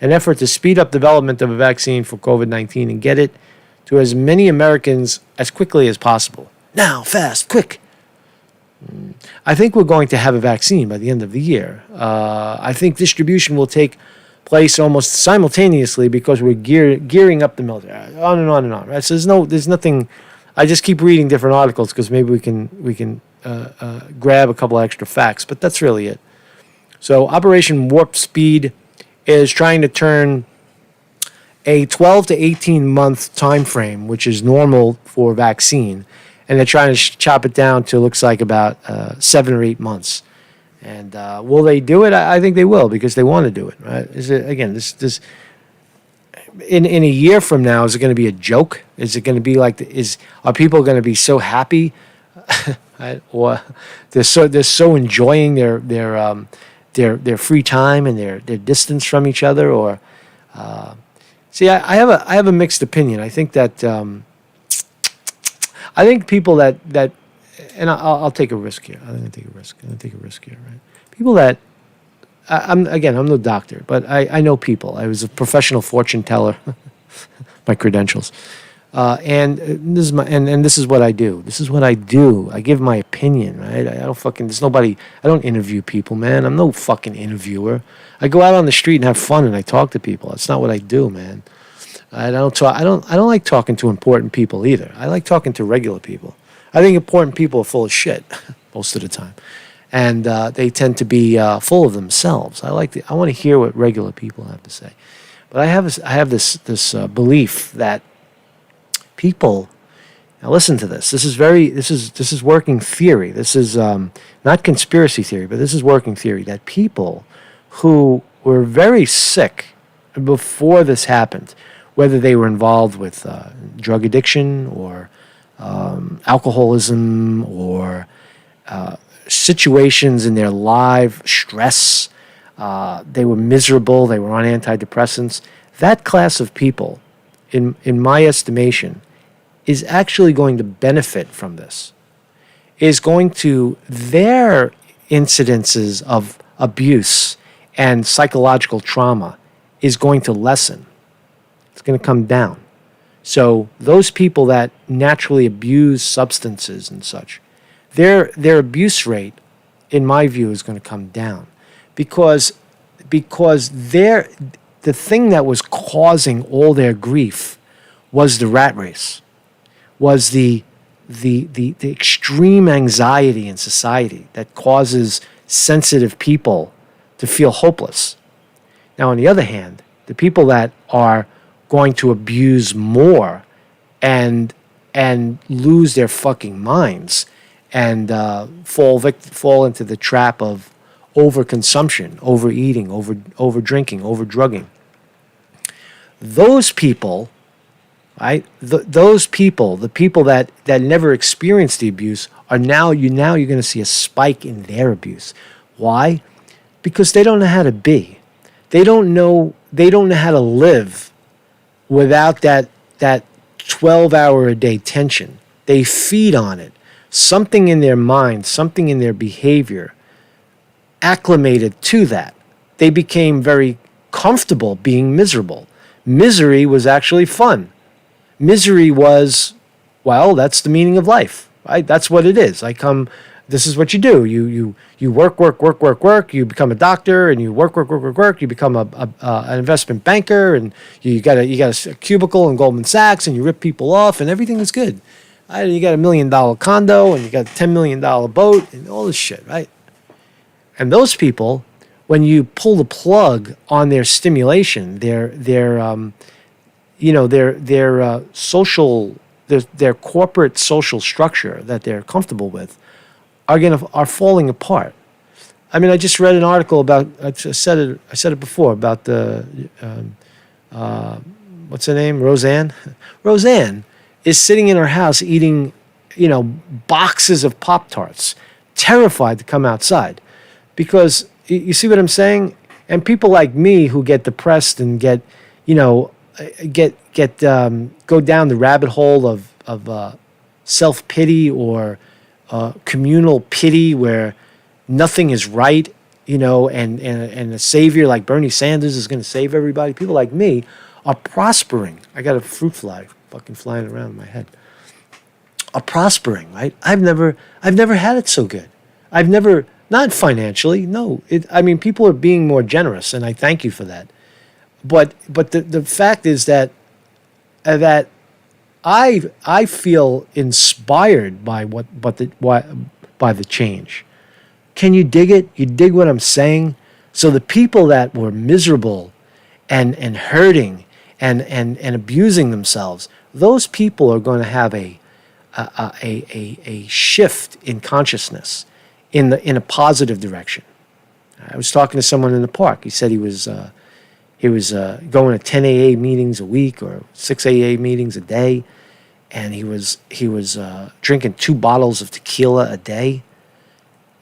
an effort to speed up development of a vaccine for COVID-19 and get it to as many Americans as quickly as possible. Now, fast, quick. I think we're going to have a vaccine by the end of the year. I think distribution will take place almost simultaneously because we're gearing up the military. On and on and on. Right? So there's nothing. I just keep reading different articles because maybe we can grab a couple extra facts, but that's really it. So Operation Warp Speed is trying to turn a 12 to 18 month time frame, which is normal for vaccine, and they're trying to chop it down to looks like about 7 or 8 months. And will they do it? I think they will because they want to do it. Right? Is it again? This in a year from now, is it going to be a joke? Is it going to be like are people going to be so happy, right? Or they're so enjoying their free time and their distance from each other? Or see, I have a mixed opinion. I think that I think people that and I'll take a risk here. I'm going to take a risk. Right? People that I'm no doctor, but I know people. I was a professional fortune teller. My credentials, and this is what I do. I give my opinion, right? I don't interview people, man. I'm no fucking interviewer. I go out on the street and have fun and I talk to people. That's not what I do, man. I don't like talking to important people either. I like talking to regular people. I think important people are full of shit most of the time, and they tend to be full of themselves. I want to hear what regular people have to say, but I have this belief that people. Now listen to this. This is working theory. This is not conspiracy theory, but this is working theory that people who were very sick before this happened, whether they were involved with drug addiction or alcoholism or situations in their life, stress, they were miserable, they were on antidepressants. That class of people, in my estimation, is actually going to benefit from this, is going to, their incidences of abuse and psychological trauma is going to lessen. It's going to come down. So those people that naturally abuse substances and such, their abuse rate, in my view, is going to come down because the thing that was causing all their grief was the rat race, was the extreme anxiety in society that causes sensitive people to feel hopeless. Now, on the other hand, the people that are going to abuse more and lose their fucking minds and fall into the trap of overconsumption, overeating, over drinking, over drugging. Those people, right? Those people, the people that never experienced the abuse, are now you're going to see a spike in their abuse. Why? Because they don't know how to be. They don't know how to live without that 12-hour a day tension. They feed on it. Something in their mind, something in their behavior acclimated to that. They became very comfortable being miserable. Misery was actually fun. Misery was, well, that's the meaning of life, right? That's what it is. This is what you do. You work. You become a doctor, and you work. You become an investment banker, and you got a cubicle in Goldman Sachs, and you rip people off, and everything is good. Right? You got $1 million condo, and you got a $10 million boat, and all this shit, right? And those people, when you pull the plug on their stimulation, their social, their corporate social structure that they're comfortable with, are falling apart. I mean, I just read an article about. I said it before about the what's her name, Roseanne. Roseanne is sitting in her house eating, boxes of Pop-Tarts, terrified to come outside, because you see what I'm saying. And people like me who get depressed and go down the rabbit hole of self-pity or communal pity where nothing is right, and a savior like Bernie Sanders is going to save everybody. People like me are prospering. I got a fruit fly fucking flying around in my head. Are prospering, right? I've never had it so good. I've never, not financially, no. People are being more generous, and I thank you for that. But the fact is that I feel inspired by by the change. Can you dig it? You dig what I'm saying? So the people that were miserable and hurting and abusing themselves, those people are going to have a shift in consciousness in a positive direction. I was talking to someone in the park. He said he was going to 10 AA meetings a week or 6 AA meetings a day, and he was drinking 2 bottles of tequila a day,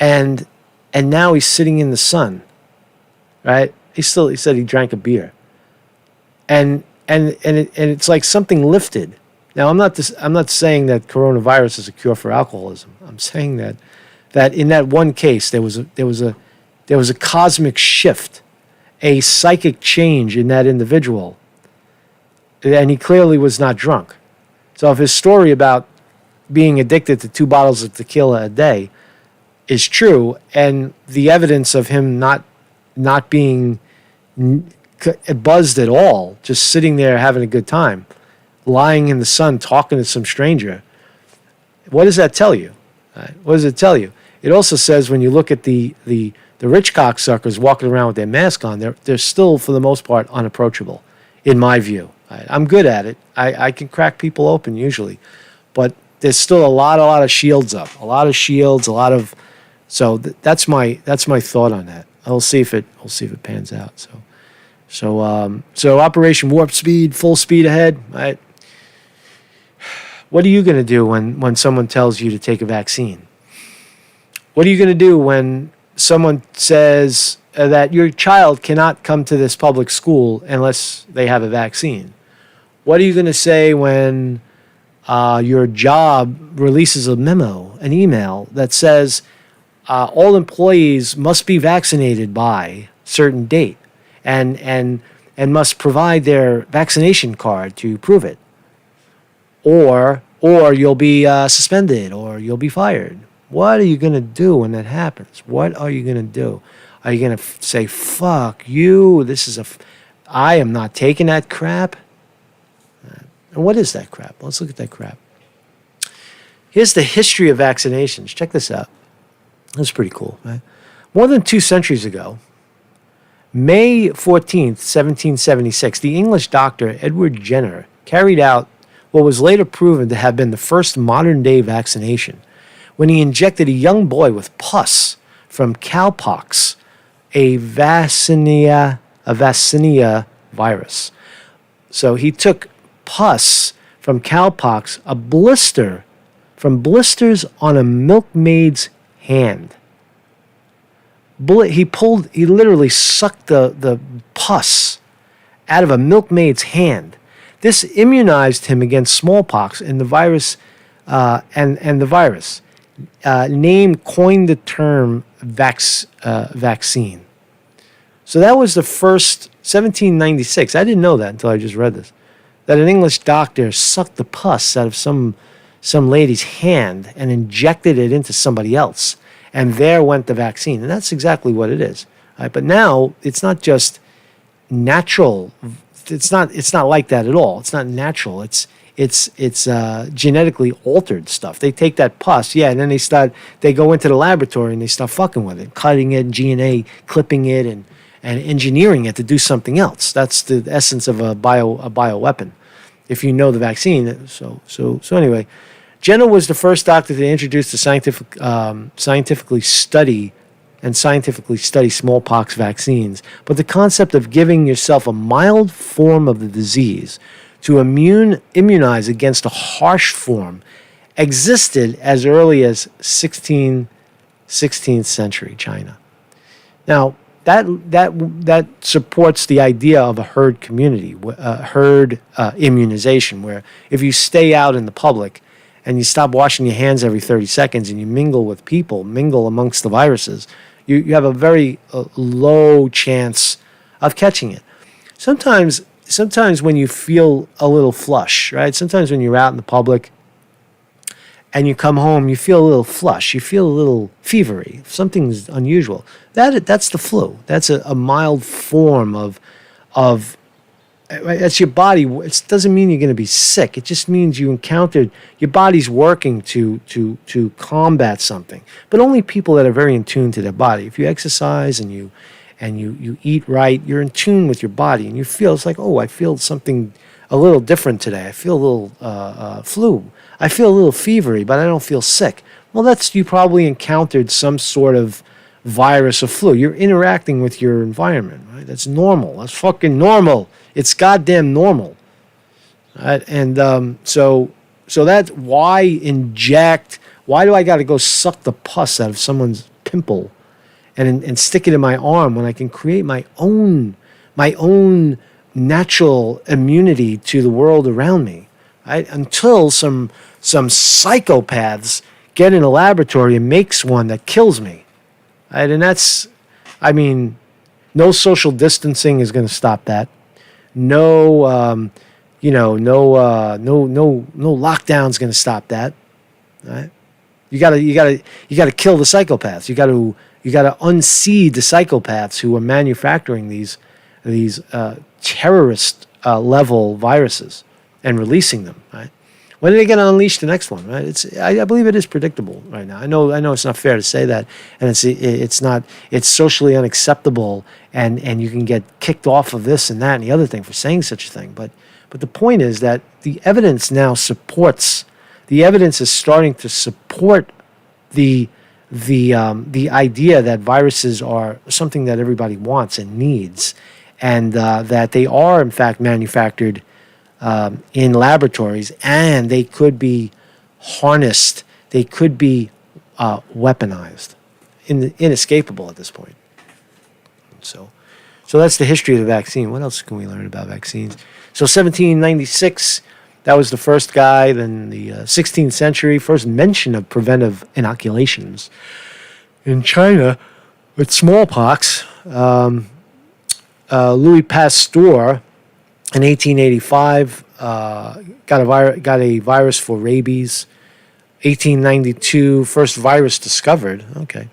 and now he's sitting in the sun, right? He said he drank a beer, and it's like something lifted. Now I'm not saying that coronavirus is a cure for alcoholism. I'm saying that in that one case there was a cosmic shift, a psychic change in that individual, and he clearly was not drunk. So if his story about being addicted to 2 bottles of tequila a day is true, and the evidence of him not being buzzed at all, just sitting there having a good time, lying in the sun talking to some stranger, what does that tell you? What does it tell you? It also says when you look at the rich cocksuckers walking around with their mask on, they're still, for the most part, unapproachable, in my view. I'm good at it. I can crack people open usually, but there's still a lot of shields up, so that's my thought on that. We'll see if it pans out. So Operation Warp Speed, full speed ahead. Right? What are you going to do when someone tells you to take a vaccine? What are you going to do when someone says that your child cannot come to this public school unless they have a vaccine? What are you going to say when your job releases a memo, an email that says all employees must be vaccinated by a certain date and must provide their vaccination card to prove it? Or you'll be suspended, or you'll be fired. What are you going to do when that happens? What are you going to do? Are you going to say, fuck you, I am not taking that crap? And what is that crap? Let's look at that crap. Here's the history of vaccinations. Check this out. That's pretty cool, right? More than 2 centuries ago, May 14th, 1776, the English doctor Edward Jenner carried out what was later proven to have been the first modern-day vaccination, when he injected a young boy with pus from cowpox, a vaccinia virus. So he took pus from cowpox, a blister from blisters on a milkmaid's hand. He literally sucked the pus out of a milkmaid's hand. This immunized him against smallpox, and the virus, coined the term vaccine. So that was the first, 1796. I didn't know that until I just read this. That an English doctor sucked the pus out of some lady's hand and injected it into somebody else, and there went the vaccine. And that's exactly what it is. Right? But now it's not just natural. It's not like that at all. It's not natural. It's genetically altered stuff. They take that pus, and then they go into the laboratory and they start fucking with it, cutting it, DNA, clipping it, and engineering it to do something else. That's the essence of a bioweapon, if you know the vaccine. So anyway, Jenner was the first doctor to introduce the scientifically study smallpox vaccines. But the concept of giving yourself a mild form of the disease to immunize against a harsh form existed as early as 16th century China. Now, that supports the idea of a herd community, herd immunization, where if you stay out in the public and you stop washing your hands every 30 seconds and you mingle amongst the viruses, you have a very low chance of catching it. Sometimes when you feel a little flush, right? Sometimes when you're out in the public and you come home, you feel a little flush, you feel a little fevery, something's unusual. That's the flu. That's a mild form of that's your body. It doesn't mean you're going to be sick. It just means your body's working to combat something. But only people that are very in tune to their body. If you exercise and you eat right, you're in tune with your body, and you feel, it's like, oh, I feel something a little different today. I feel a little flu. I feel a little fevery, but I don't feel sick. Well, you probably encountered some sort of virus or flu. You're interacting with your environment, right? That's normal. That's fucking normal. It's goddamn normal. Right? And so that's why inject. Why do I got to go suck the pus out of someone's pimple and stick it in my arm when I can create my own natural immunity to the world around me? Right? Until some psychopaths get in a laboratory and makes one that kills me. Right? And no social distancing is going to stop that. No lockdown's going to stop that. Right? You got to kill the psychopaths. You got to unseed the psychopaths who are manufacturing these terrorist level viruses and releasing them. Right? When are they going to unleash the next one? Right? I believe it is predictable right now. I know it's not fair to say that, and it's socially unacceptable, and you can get kicked off of this and that and the other thing for saying such a thing. But the point is that the evidence now supports. The evidence is starting to support the idea that viruses are something that everybody wants and needs, and that they are in fact manufactured in laboratories, and they could be harnessed. They could be weaponized, inescapable at this point. So that's the history of the vaccine. What else can we learn about vaccines? So 1796, that was the first guy. Then the 16th century, first mention of preventive inoculations in China with smallpox. Louis Pasteur in 1885 got a virus for rabies. 1892, first virus discovered. Okay.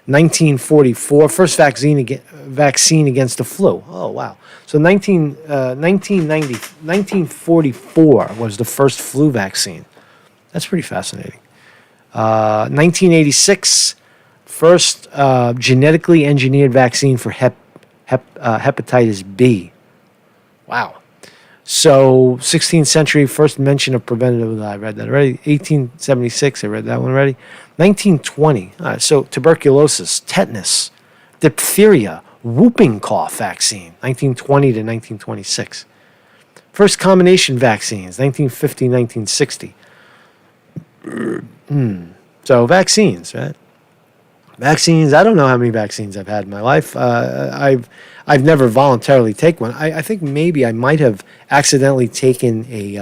1944, first vaccine against the flu. Oh, wow. So 1944 was the first flu vaccine. That's pretty fascinating. 1986, first genetically engineered vaccine for hepatitis B. Wow. So 16th century, first mention of preventative. I read that already. 1876, I read that one already. 1920, so tuberculosis, tetanus, diphtheria, whooping cough vaccine, 1920 to 1926. First combination vaccines, 1950, 1960. So vaccines, right? Vaccines. I don't know how many vaccines I've had in my life. I've never voluntarily taken one. I think maybe I might have accidentally taken a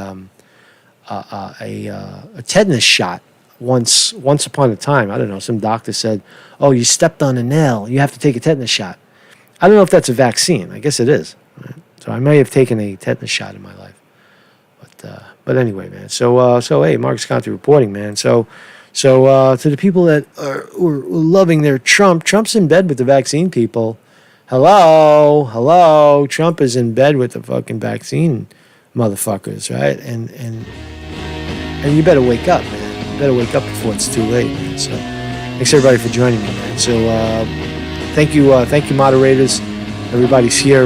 tetanus shot once upon a time. I don't know. Some doctor said, "Oh, you stepped on a nail. You have to take a tetanus shot." I don't know if that's a vaccine. I guess it is. Right? So I may have taken a tetanus shot in my life. But anyway, man. So hey, Marcus Conte reporting, man. So to the people that are loving their Trump's in bed with the vaccine people. Hello. Trump is in bed with the fucking vaccine motherfuckers, right? And you better wake up, man. You better wake up before it's too late, man. So thanks everybody for joining me, man. So thank you, moderators. Everybody's here.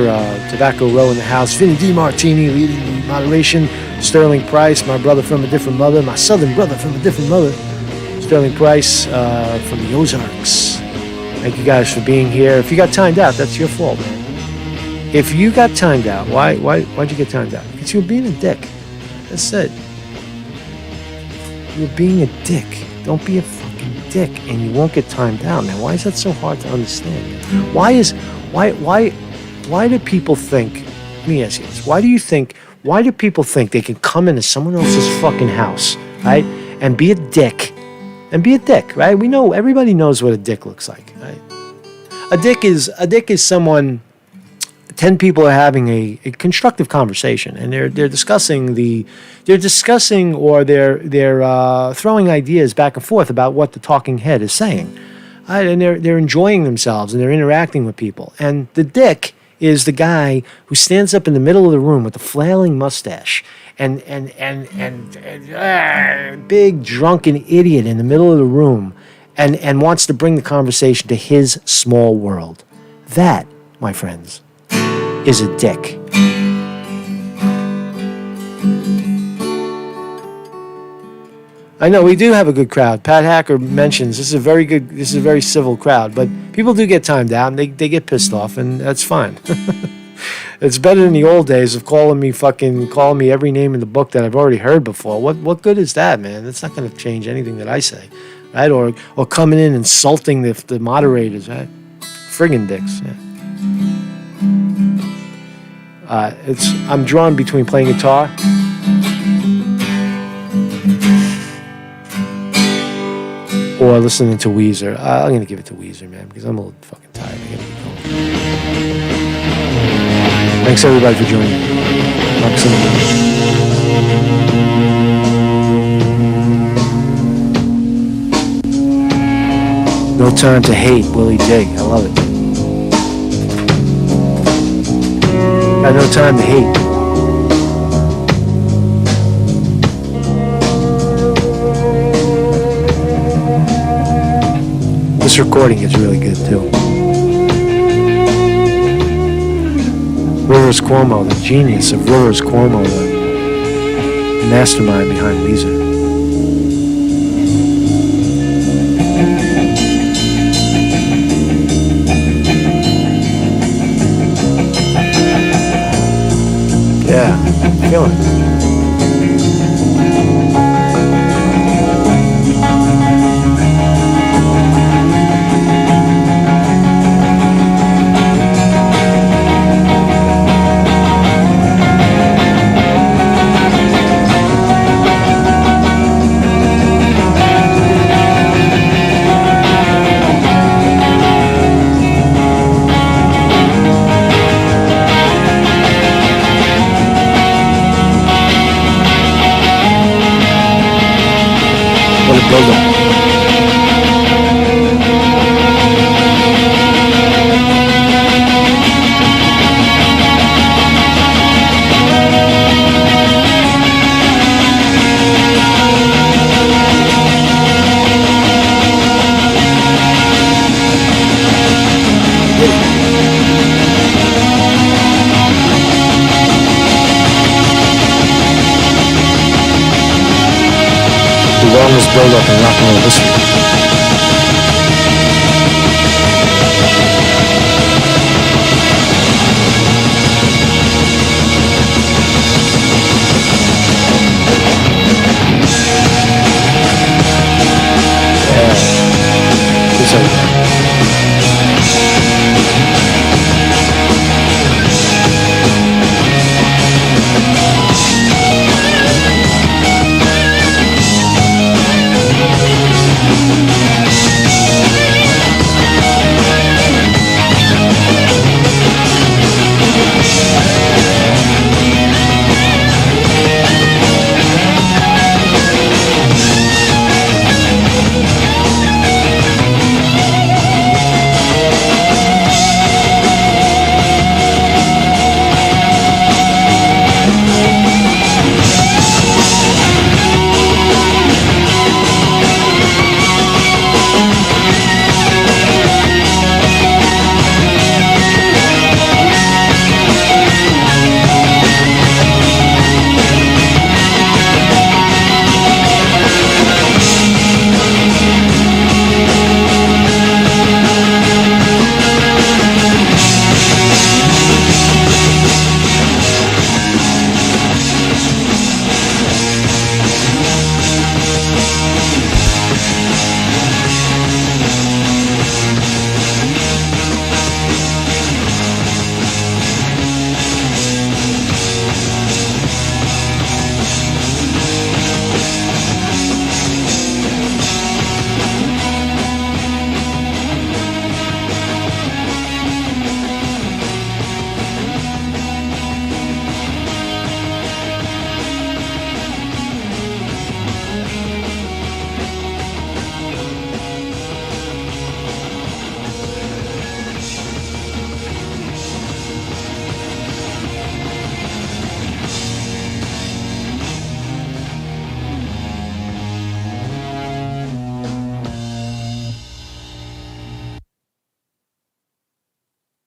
Tobacco Row in the house. Vinny DiMartini leading the moderation. Sterling Price, my brother from a different mother, my southern brother from a different mother. Sterling Price from the Ozarks. Thank you guys for being here. If you got timed out, that's your fault, man. If you got timed out, why'd you get timed out? Because you were being a dick. That's it. You're being a dick. Don't be a fucking dick, and you won't get timed out, man. Why is that so hard to understand, man? Why do people think? Let me ask you this. Why do people think they can come into someone else's fucking house, right, and be a dick? And be a dick, right? We know, everybody knows what a dick looks like, right? A dick is someone. 10 people are having a constructive conversation, and they're discussing or they're throwing ideas back and forth about what the talking head is saying, right? And they're enjoying themselves and they're interacting with people. And the dick is the guy who stands up in the middle of the room with a flailing mustache and big drunken idiot in the middle of the room and wants to bring the conversation to his small world. That, my friends, is a dick. I know we do have a good crowd. Pat Hacker mentions this is a very civil crowd, but people do get timed out and they get pissed off, and that's fine. It's better than the old days of calling me every name in the book that I've already heard before. What good is that, man? That's not going to change anything that I say, right? Or coming in insulting the moderators, right? Friggin' dicks. Yeah. I'm drawn between playing guitar or listening to Weezer. I'm going to give it to Weezer, man, because I'm a little fucking tired. I got to get going. Thanks, everybody, for joining me. Marcus in the Morning. No Time to Hate, Willie Dig. I love it. Got no time to hate. This recording is really good too. Rivers Cuomo, the genius of Rivers Cuomo, the mastermind behind Weezer. Yeah, feeling it.